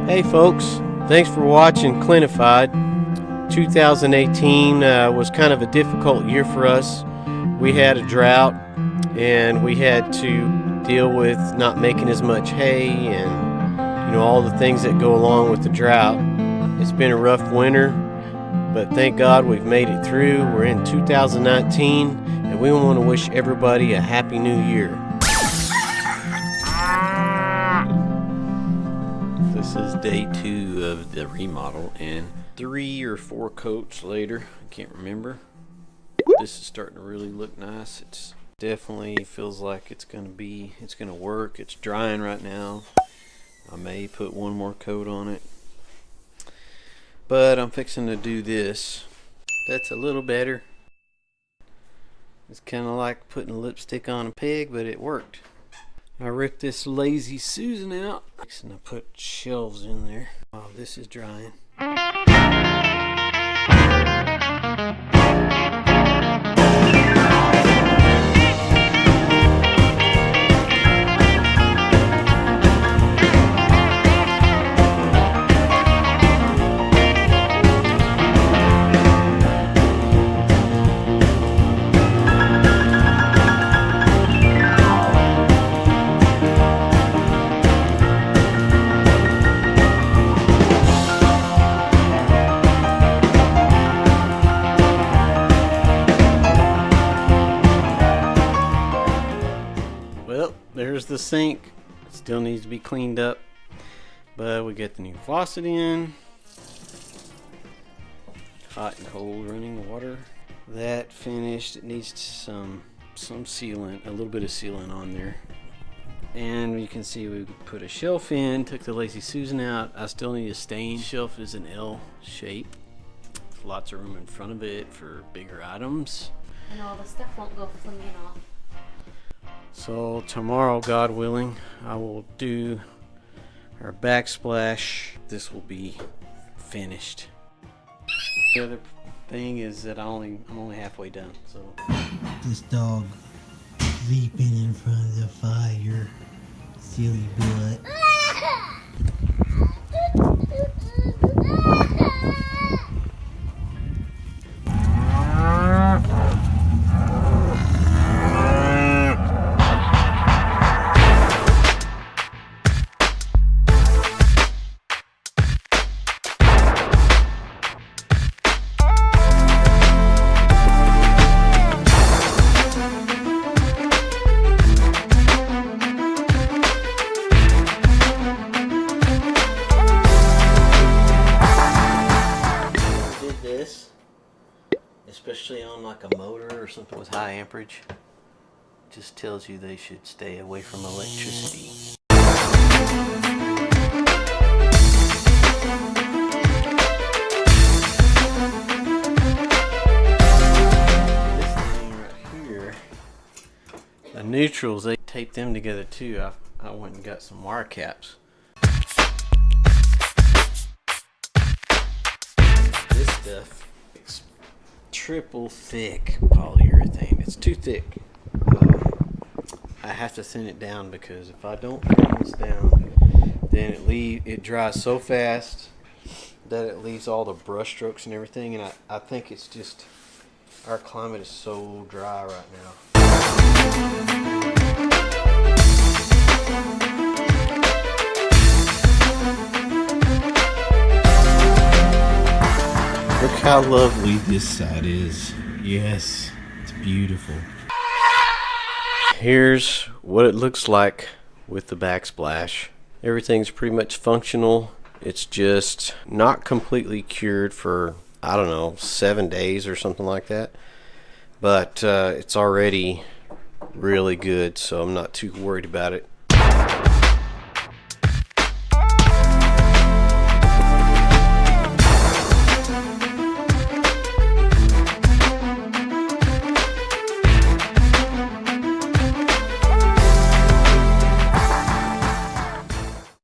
Hey folks, thanks for watching Clinified. 2018 was kind of a difficult year for us. We had a drought and we had to deal with not making as much hay and all the things that go along with the drought. It's been a rough winter, but thank God we've made it through. We're in 2019 and we want to wish everybody a happy new year. This is day 2 of the remodel, and 3 or 4 coats later, I can't remember. This is starting to really look nice. It's definitely feels like it's gonna work. It's drying right now. I may put one more coat on it, but I'm fixing to do this. That's a little better. It's kind of like putting lipstick on a pig, but it worked. I ripped this Lazy Susan out and I put shelves in there while this is drying. Well, there's the sink. It still needs to be cleaned up, but we get the new faucet in. Hot and cold running water. That finished. It needs some sealant, a little bit of sealant on there. And you can see we put a shelf in, took the Lazy Susan out. I still need a stain. Shelf is an L shape. Lots of room in front of it for bigger items. And all the stuff won't go flinging off. So tomorrow, God willing, I will do our backsplash. This will be finished. The other thing is that I'm only halfway done. So this dog sleeping in front of the fire, silly butt. Especially on like a motor or something with high amperage, just tells you they should stay away from electricity. This thing right here, the neutrals, they tape them together too. I went and got some wire caps. This stuff, triple thick polyurethane. It's too thick. I have to thin it down because if I don't thin this down, then it dries so fast that it leaves all the brush strokes and everything. And I think it's just our climate is so dry right now. Look how lovely this side is. Yes, it's beautiful. Here's what it looks like with the backsplash. Everything's pretty much functional. It's just not completely cured for, I don't know, 7 days or something like that. But it's already really good, so I'm not too worried about it.